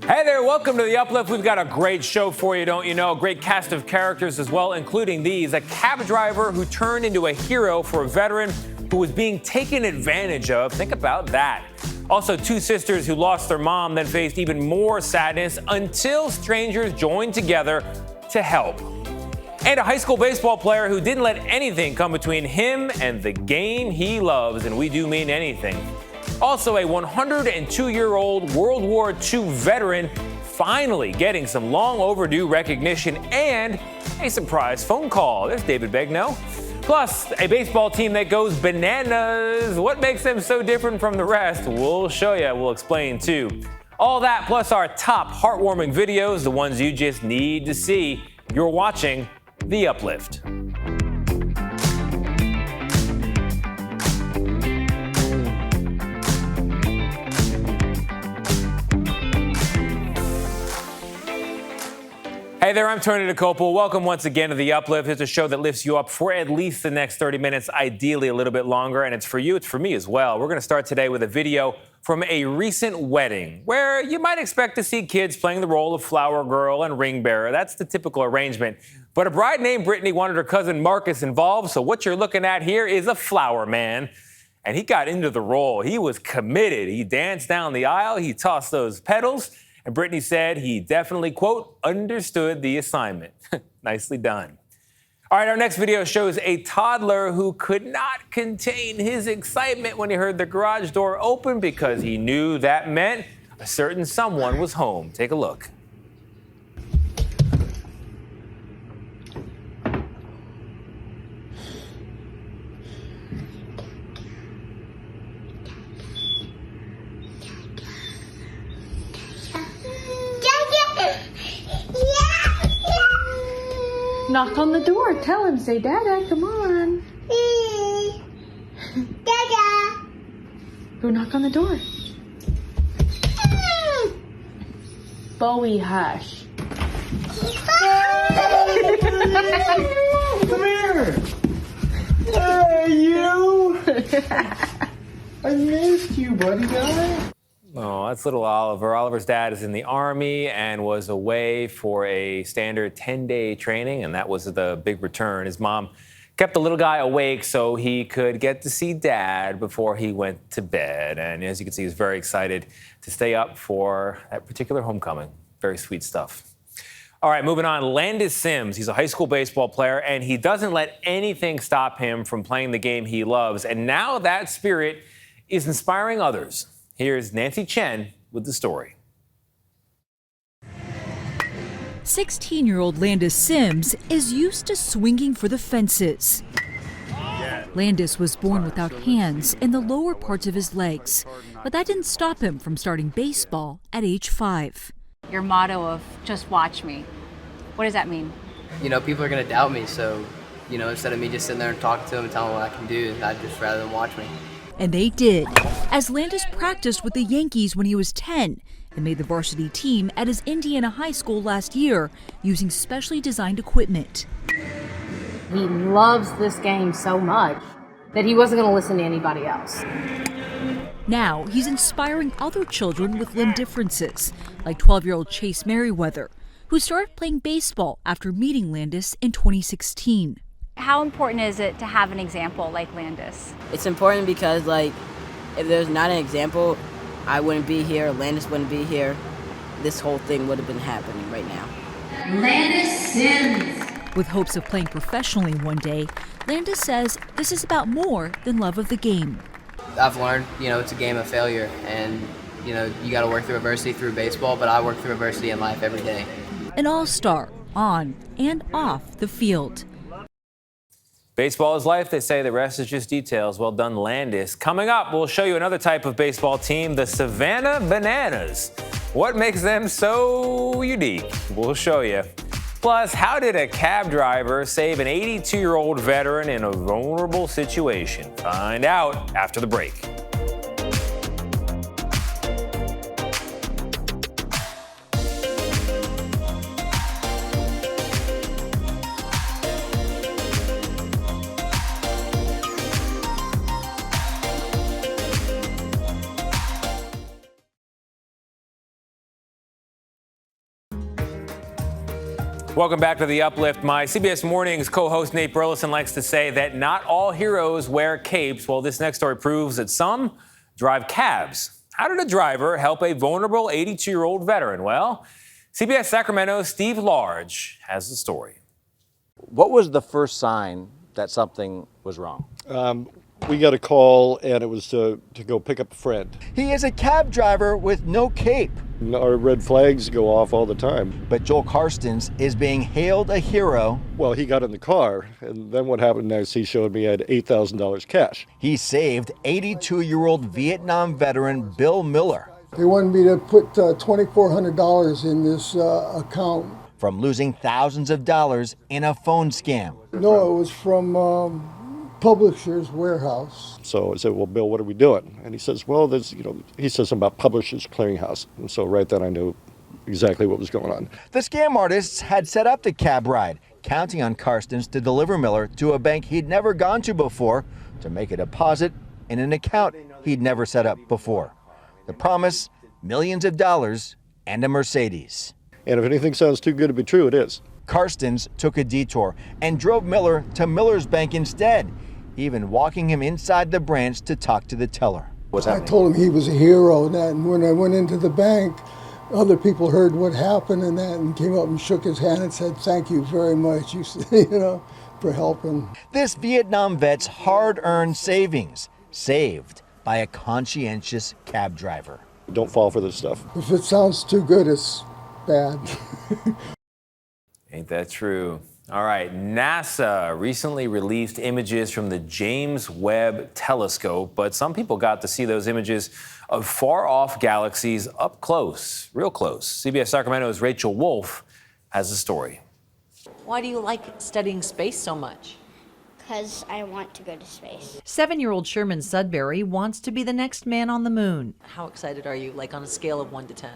Hey there, welcome to The Uplift. We've got a great show for you, don't you know? A great cast of characters as well, including these. A cab driver who turned into a hero for a veteran who was being taken advantage of. Think about that. Also, two sisters who lost their mom, then faced even more sadness until strangers joined together to help. And a high school baseball player who didn't let anything come between him and the game he loves, and we do mean anything. Also, a 102-year-old World War II veteran finally getting some long overdue recognition and a surprise phone call. There's David Begnaud. Plus, a baseball team that goes bananas. What makes them so different from the rest? We'll show you. We'll explain, too. All that plus our top heartwarming videos, the ones you just need to see. You're watching The Uplift. Hey there, I'm Tony DeCopel. Welcome once again to The Uplift. It's a show that lifts you up for at least the next 30 minutes, ideally a little bit longer. And it's for you, it's for me as well. We're going to start today with a video from a recent wedding where you might expect to see kids playing the role of flower girl and ring bearer. That's the typical arrangement. But a bride named Brittany wanted her cousin Marcus involved. So what you're looking at here is a flower man. And he got into the role. He was committed. He danced down the aisle. He tossed those petals. And Brittany said he definitely, quote, understood the assignment. Nicely done. All right, our next video shows a toddler who could not contain his excitement when he heard the garage door open because he knew that meant a certain someone was home. Take a look. Knock on the door. Tell him. Say, Dada, come on. Dada. Go knock on the door. Bowie, hush. Come here. Hey, you. I missed you, buddy guy. Oh, that's little Oliver. Oliver's dad is in the Army and was away for a standard 10-day training, and that was the big return. His mom kept the little guy awake so he could get to see Dad before he went to bed. And as you can see, he's very excited to stay up for that particular homecoming. Very sweet stuff. All right, moving on. Landis Sims, he's a high school baseball player, and he doesn't let anything stop him from playing the game he loves. And now that spirit is inspiring others. Here's Nancy Chen with the story. 16-year-old Landis Sims is used to swinging for the fences. Landis was born without hands in the lower parts of his legs, but that didn't stop him from starting baseball at age 5. Your motto of just watch me, what does that mean? You know, people are going to doubt me, so, you know, instead of me just sitting there and talking to them and telling them what I can do, I'd just rather them watch me. And they did, as Landis practiced with the Yankees when he was 10 and made the varsity team at his Indiana high school last year using specially designed equipment. He loves this game so much that he wasn't going to listen to anybody else. Now he's inspiring other children with limb differences, like 12-year-old Chase Merriweather, who started playing baseball after meeting Landis in 2016. How important is it to have an example like Landis? It's important because, like, if there's not an example, I wouldn't be here, Landis wouldn't be here. This whole thing would have been happening right now. Landis Sims. With hopes of playing professionally one day, Landis says this is about more than love of the game. I've learned, you know, it's a game of failure, and, you know, you got to work through adversity through baseball, but I work through adversity in life every day. An all-star on and off the field. Baseball is life, they say. The rest is just details. Well done, Landis. Coming up, we'll show you another type of baseball team, the Savannah Bananas. What makes them so unique? We'll show you. Plus, how did a cab driver save an 82-year-old veteran in a vulnerable situation? Find out after the break. Welcome back to The Uplift. My CBS Mornings co-host Nate Burleson likes to say that not all heroes wear capes. Well, this next story proves that some drive cabs. How did a driver help a vulnerable 82-year-old veteran? Well, CBS Sacramento's Steve Large has the story. What was the first sign that something was wrong? We got a call, and it was to go pick up a friend. He is a cab driver with no cape. Our red flags go off all the time. But Joel Karstens is being hailed a hero. Well, he got in the car, and then what happened next, he showed me he had $8,000 cash. He saved 82-year-old Vietnam veteran Bill Miller. They wanted me to put $2,400 in this account. From losing thousands of dollars in a phone scam. No, it was from Publishers Warehouse. So I said, well, Bill, what are we doing? And he says, well, there's, he says something about Publishers Clearinghouse. And so right then I knew exactly what was going on. The scam artists had set up the cab ride, counting on Karstens to deliver Miller to a bank he'd never gone to before to make a deposit in an account he'd never set up before. The promise, millions of dollars and a Mercedes. And if anything sounds too good to be true, it is. Karstens took a detour and drove Miller to Miller's bank instead, even walking him inside the branch to talk to the teller. I told him he was a hero, and when I went into the bank, other people heard what happened and came up and shook his hand and said, "Thank you very much, for helping." This Vietnam vet's hard-earned savings, saved by a conscientious cab driver. Don't fall for this stuff. If it sounds too good, it's bad. Ain't that true? All right, NASA recently released images from the James Webb Telescope, but some people got to see those images of far-off galaxies up close, real close. CBS Sacramento's Rachel Wolf has the story. Why do you like studying space so much? Because I want to go to space. 7-year-old Sherman Sudbury wants to be the next man on the moon. How excited are you, like on a scale of 1 to 10?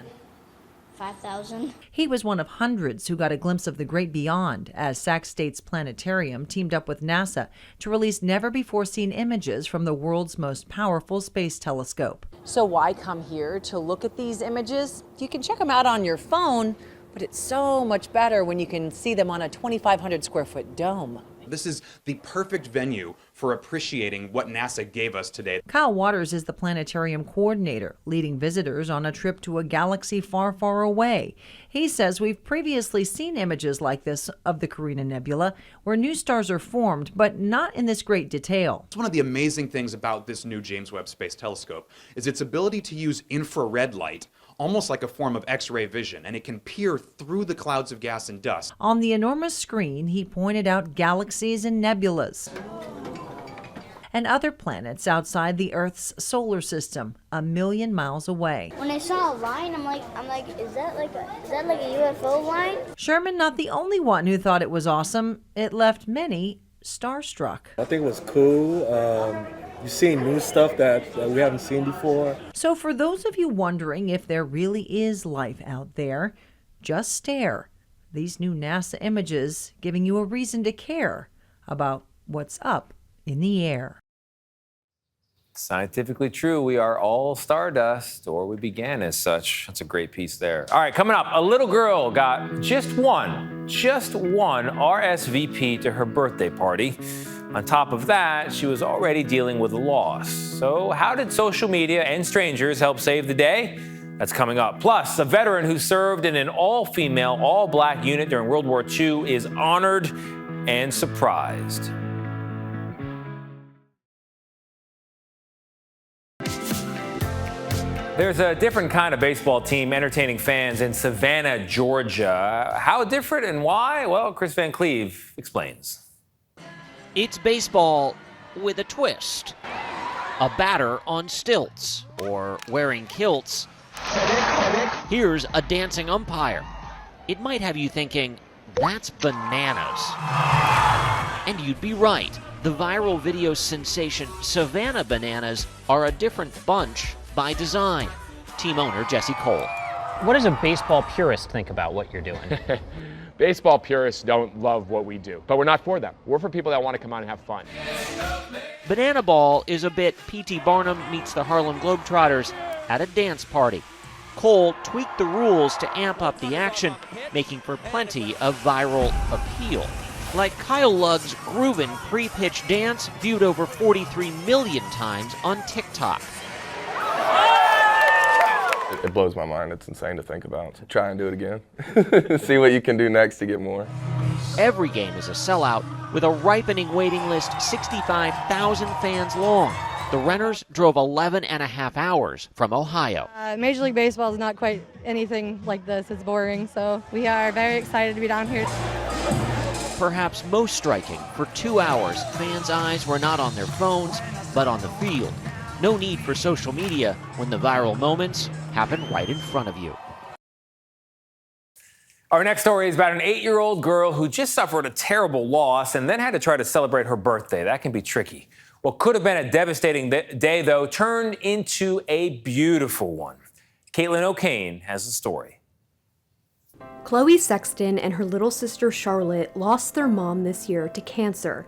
5,000. He was one of hundreds who got a glimpse of the great beyond as Sac State's planetarium teamed up with NASA to release never-before-seen images from the world's most powerful space telescope. So why come here to look at these images? You can check them out on your phone, but it's so much better when you can see them on a 2,500 square foot dome. This is the perfect venue for appreciating what NASA gave us today. Kyle Waters is the planetarium coordinator, leading visitors on a trip to a galaxy far, far away. He says we've previously seen images like this of the Carina Nebula, where new stars are formed, but not in this great detail. One of the amazing things about this new James Webb Space Telescope is its ability to use infrared light, almost like a form of X-ray vision, and it can peer through the clouds of gas and dust. On the enormous screen, he pointed out galaxies and nebulas and other planets outside the Earth's solar system, 1 million miles away. When I saw a line, I'm like, is that like a UFO line? Sherman not the only one who thought it was awesome. It left many starstruck. I think it was cool. You've seen new stuff that we haven't seen before. So for those of you wondering if there really is life out there, just stare. These new NASA images giving you a reason to care about what's up in the air. Scientifically true, we are all stardust, or we began as such. That's a great piece there. All right, coming up, a little girl got just one RSVP to her birthday party. On top of that, she was already dealing with a loss. So how did social media and strangers help save the day? That's coming up. Plus, a veteran who served in an all-female, all-black unit during World War II is honored and surprised. There's a different kind of baseball team entertaining fans in Savannah, Georgia. How different and why? Well, Chris Van Cleve explains. It's baseball with a twist. A batter on stilts, or wearing kilts. Here's a dancing umpire. It might have you thinking, that's bananas. And you'd be right. The viral video sensation Savannah Bananas are a different bunch by design. Team owner Jesse Cole. What does a baseball purist think about what you're doing? Baseball purists don't love what we do, but we're not for them. We're for people that want to come out and have fun. Banana Ball is a bit P.T. Barnum meets the Harlem Globetrotters at a dance party. Cole tweaked the rules to amp up the action, making for plenty of viral appeal. Like Kyle Lugg's groovin' pre-pitch dance viewed over 43 million times on TikTok. It blows my mind. It's insane to think about. Try and do it again. See what you can do next to get more. Every game is a sellout, with a ripening waiting list 65,000 fans long. The Renners drove 11 and a half hours from Ohio. Major League Baseball is not quite anything like this. It's boring, so we are very excited to be down here. Perhaps most striking, for 2 hours, fans' eyes were not on their phones, but on the field. No need for social media when the viral moments happen right in front of you. Our next story is about an 8-year-old girl who just suffered a terrible loss and then had to try to celebrate her birthday. That can be tricky. What could have been a devastating day, though, turned into a beautiful one. Caitlin O'Kane has the story. Chloe Sexton and her little sister Charlotte lost their mom this year to cancer.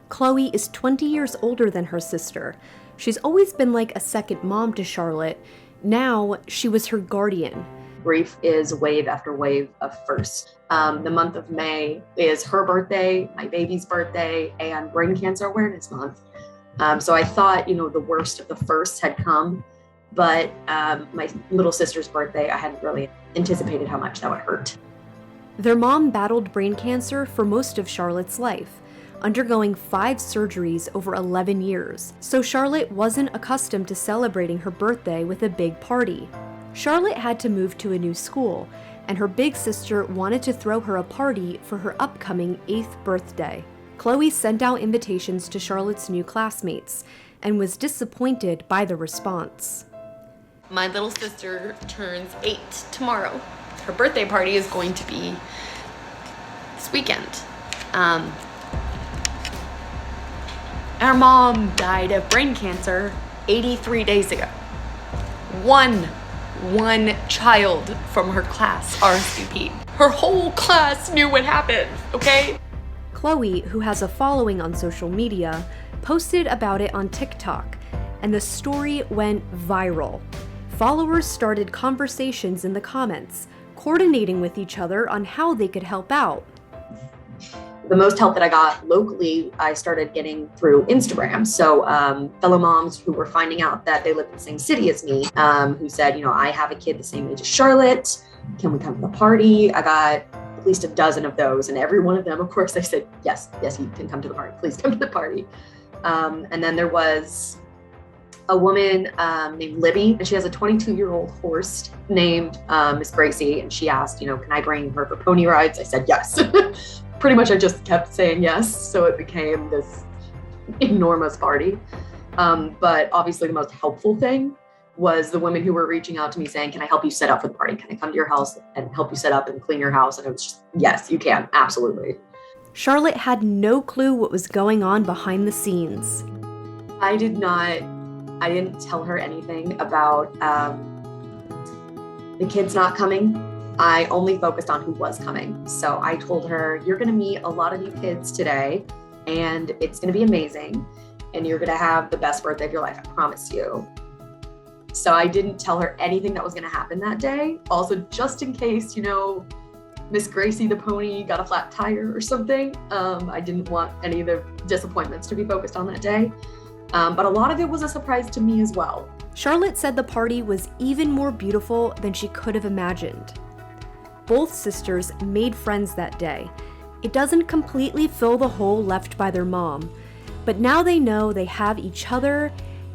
Chloe is 20 years older than her sister. She's always been like a second mom to Charlotte. Now she was her guardian. Grief is wave after wave of first. The month of May is her birthday, my baby's birthday, and Brain Cancer Awareness Month. So I thought, the worst of the first had come, but my little sister's birthday, I hadn't really anticipated how much that would hurt. Their mom battled brain cancer for most of Charlotte's life, undergoing 5 surgeries over 11 years. So Charlotte wasn't accustomed to celebrating her birthday with a big party. Charlotte had to move to a new school, and her big sister wanted to throw her a party for her upcoming 8th birthday. Chloe sent out invitations to Charlotte's new classmates and was disappointed by the response. My little sister turns 8 tomorrow. Her birthday party is going to be this weekend. Our mom died of brain cancer 83 days ago. One child from her class RSVP. Her whole class knew what happened, okay? Chloe, who has a following on social media, posted about it on TikTok, and the story went viral. Followers started conversations in the comments, coordinating with each other on how they could help out. The most help that I got locally, I started getting through Instagram. So fellow moms who were finding out that they lived in the same city as me, who said, I have a kid the same age as Charlotte. Can we come to the party? I got at least a dozen of those, and every one of them, of course, I said, yes, you can come to the party. Please come to the party. And then there was a woman named Libby, and she has a 22-year-old horse named Miss Gracie, and she asked, can I bring her for pony rides? I said yes. Pretty much I just kept saying yes, so it became this enormous party. But obviously the most helpful thing was the women who were reaching out to me saying, can I help you set up for the party? Can I come to your house and help you set up and clean your house? And it was just, yes, you can, absolutely. Charlotte had no clue what was going on behind the scenes. I didn't tell her anything about the kids not coming. I only focused on who was coming. So I told her, you're gonna meet a lot of new kids today, and it's gonna be amazing, and you're gonna have the best birthday of your life, I promise you. So I didn't tell her anything that was gonna happen that day. Also, just in case, Miss Gracie the pony got a flat tire or something, I didn't want any of the disappointments to be focused on that day. But a lot of it was a surprise to me as well. Charlotte said the party was even more beautiful than she could have imagined. Both sisters made friends that day. It doesn't completely fill the hole left by their mom, but now they know they have each other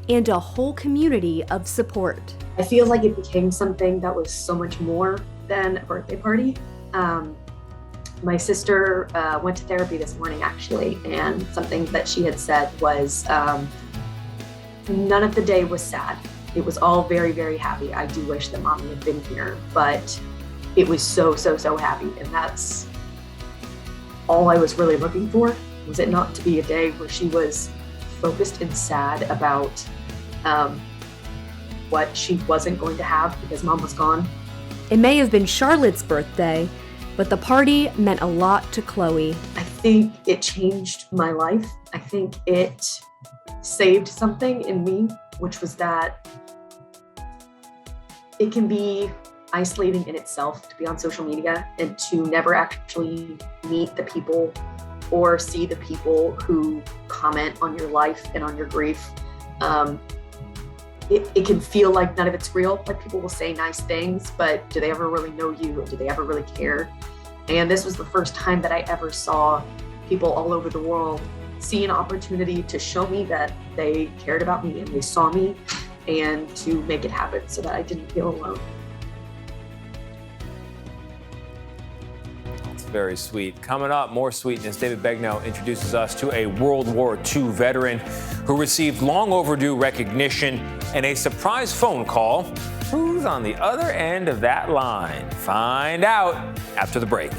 and a whole community of support. I feel like it became something that was so much more than a birthday party. My sister went to therapy this morning, actually, and something that she had said was, none of the day was sad. It was all very, very happy. I do wish that Mommy had been here, but it was so, so, so happy. And that's all I was really looking for, was it not to be a day where she was focused and sad about what she wasn't going to have because Mom was gone. It may have been Charlotte's birthday, but the party meant a lot to Chloe. I think it changed my life. I think it saved something in me, which was that It can be isolating in itself to be on social media and to never actually meet the people or see the people who comment on your life and on your grief. It can feel like none of it's real. Like, people will say nice things, but do they ever really know you? Do they ever really care? And this was the first time that I ever saw people all over the world see an opportunity to show me that they cared about me and they saw me, and to make it happen so that I didn't feel alone. That's very sweet. Coming up, more sweetness. David Begnaud introduces us to a World War II veteran who received long overdue recognition and a surprise phone call. Who's on the other end of that line? Find out after the break.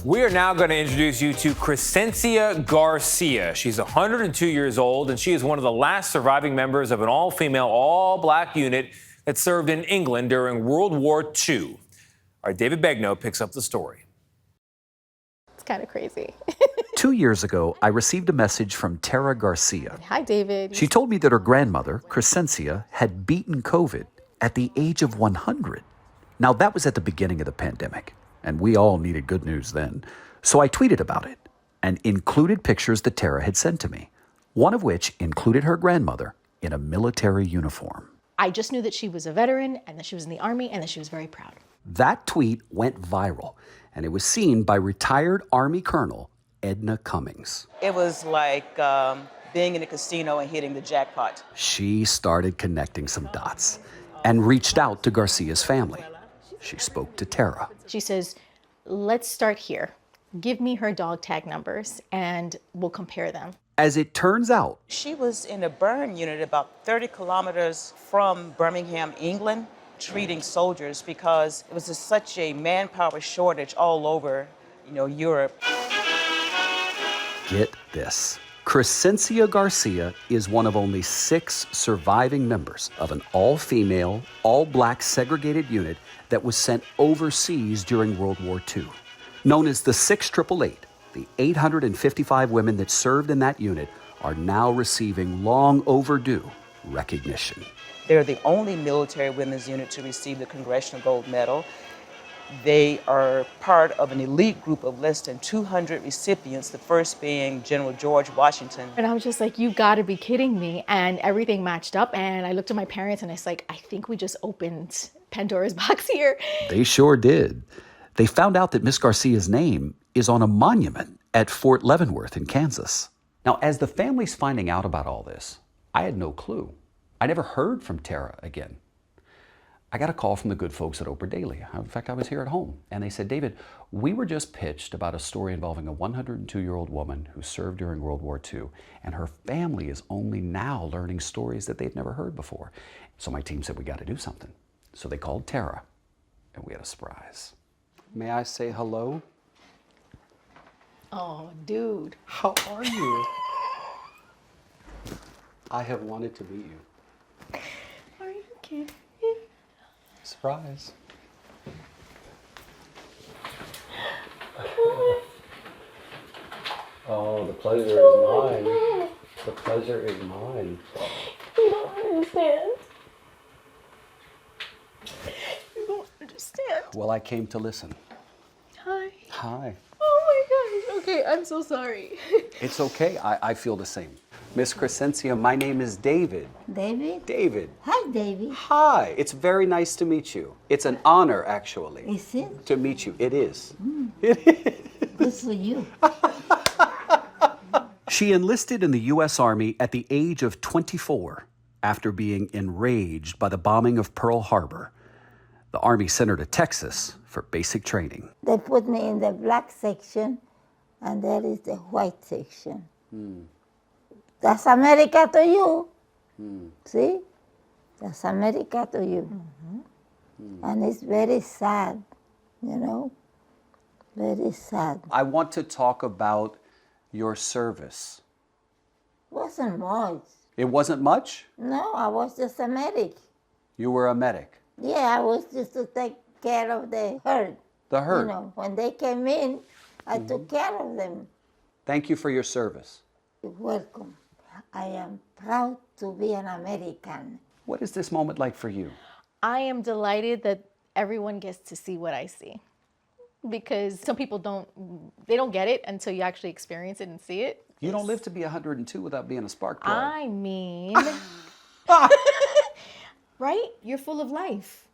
We are now going to introduce you to Crescencia Garcia. She's 102 years old, and she is one of the last surviving members of an all-female, all-black unit that served in England during World War II. Our David Begnaud picks up the story. It's kind of crazy. 2 years ago, I received a message from Tara Garcia. Hi, David. She told me that her grandmother, Crescencia, had beaten COVID at the age of 100. Now, that was at the beginning of the pandemic, and we all needed good news then. So I tweeted about it and included pictures that Tara had sent to me, one of which included her grandmother in a military uniform. I just knew that she was a veteran and that she was in the Army and that she was very proud. That tweet went viral, and it was seen by retired Army Colonel Edna Cummings. It was like being in a casino and hitting the jackpot. She started connecting some dots and reached out to Garcia's family. She spoke to Tara. She says, let's start here. Give me her dog tag numbers and we'll compare them. As it turns out, She was in a burn unit about 30 kilometers from Birmingham, England, treating soldiers because it was just such a manpower shortage all over, Europe. get this. Crescencia Garcia is one of only 6 surviving members of an all-female, all-black segregated unit that was sent overseas during World War II. Known as the 6888, the 855 women that served in that unit are now receiving long overdue recognition. They're the only military women's unit to receive the Congressional Gold Medal. They are part of an elite group of less than 200 recipients, the first being General George Washington. And I was just like, you gotta be kidding me. And everything matched up. And I looked at my parents and I was like, I think we just opened Pandora's box here. They sure did. They found out that Miss Garcia's name is on a monument at Fort Leavenworth in Kansas. Now, as the family's finding out about all this, I had no clue. I never heard from Tara again. I got a call from the good folks at Oprah Daily. In fact, I was here at home, and they said, David, we were just pitched about a story involving a 102-year-old woman who served during World War II, and her family is only now learning stories that they'd never heard before. So my team said, we got to do something. So they called Tara, and we had a surprise. May I say hello? Oh, dude. How are you? I have wanted to meet you. Are you kidding? Surprise. Oh, the pleasure is mine. The pleasure is mine. You don't understand. You don't understand. Well, I came to listen. Hi. Hi. Oh my gosh. Okay, I'm so sorry. It's okay. I feel the same. Miss Crescencia, my name is David. David? David. Hi, David. Hi. It's very nice to meet you. It's an honor, actually. Is it? To meet you. It is. Good for you. She enlisted in the U.S. Army at the age of 24 after being enraged by the bombing of Pearl Harbor. The Army sent her to Texas for basic training. They put me in the black section, and there is the white section. That's America to you. See? That's America to you. And it's very sad, you know? Very sad. I want to talk about your service. Wasn't much. It wasn't much? No, I was just a medic. You were a medic. Yeah, I was just to take care of the hurt. The hurt. You know, when they came in, I took care of them. Thank you for your service. You're welcome. I am proud to be an American. What is this moment like for you? I am delighted that everyone gets to see what I see. Because some people don't get it until you actually experience it and see it. You don't live to be 102 without being a spark plug. I mean, right? You're full of life.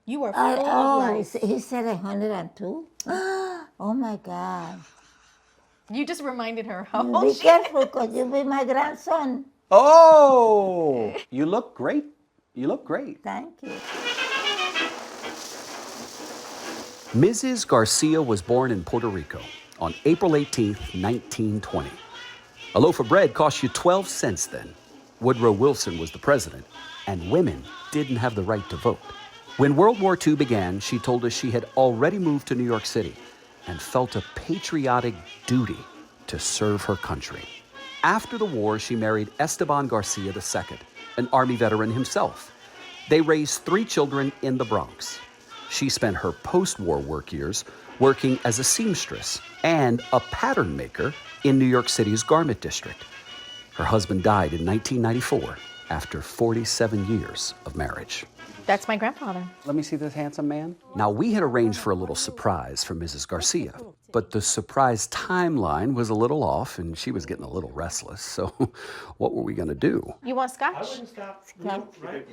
You are full of life. He said 102? Oh my God. You just reminded her how old Be she careful, because you'll be my grandson. Oh, you look great. You look great. Thank you. Mrs. Garcia was born in Puerto Rico on April 18, 1920. A loaf of bread cost you 12 cents then. Woodrow Wilson was the president, and women didn't have the right to vote. When World War II began, she told us she had already moved to New York City and felt a patriotic duty to serve her country. After the war, she married Esteban Garcia II, an Army veteran himself. They raised 3 children in the Bronx. She spent her post-war work years working as a seamstress and a pattern maker in New York City's garment district. Her husband died in 1994 after 47 years of marriage. That's my grandfather. Let me see this handsome man. Now, we had arranged for a little surprise for Mrs. Garcia, but the surprise timeline was a little off and she was getting a little restless. So what were we going to do? You want scotch?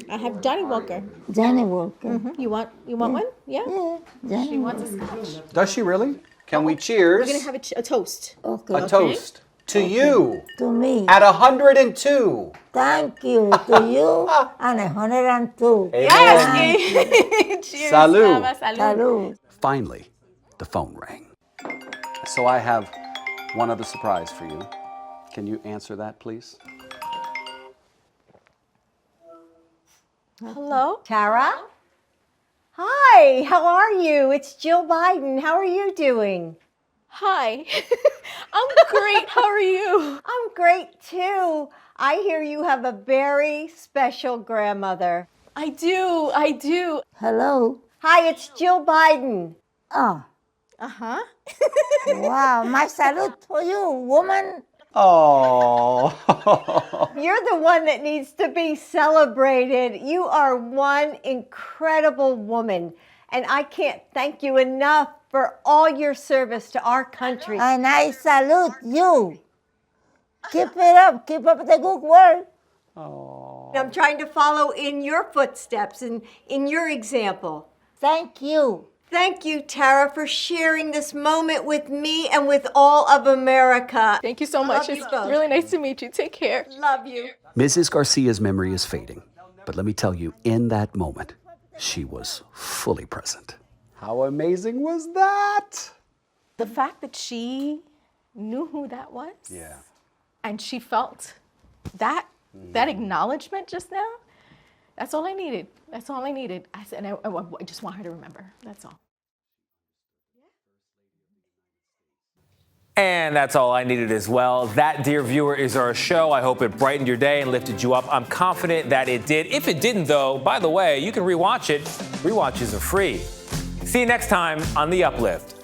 I have Johnny Walker. Johnny Walker. Mm-hmm. You want one? Yeah? Yeah, Johnny She wants Walker. a scotch. Does she really? Can we cheers? We're going to have a toast. Okay. A toast to you To me. at 102. Thank you to you and 102. Yes! Cheers. Salud. Mama, salud. Salud. Finally, the phone rang. So I have one other surprise for you. Can you answer that, please? Hello? Tara? Hi, how are you? It's Jill Biden. How are you doing? Hi. I'm great. How are you? I'm great too. I hear you have a very special grandmother. I do. Hello. Hi, it's Jill Biden. Oh, Uh-huh. wow. My salute for you, woman. Oh. You're the one that needs to be celebrated. You are one incredible woman, and I can't thank you enough for all your service to our country. And I salute you. Keep it up. Keep up the good work. I'm trying to follow in your footsteps and in your example. Thank you. Thank you, Tara, for sharing this moment with me and with all of America. Thank you so much. Love you It's both. really nice to meet you. Take care. Love you. Mrs. Garcia's memory is fading, but let me tell you, in that moment, she was fully present. How amazing was that? The fact that she knew who that was. Yeah. And she felt that acknowledgement just now. That's all I needed. That's all I needed. I said, I just want her to remember. That's all. And that's all I needed as well. That, dear viewer, is our show. I hope it brightened your day and lifted you up. I'm confident that it did. If it didn't, though, by the way, you can rewatch it. Rewatches are free. See you next time on The Uplift.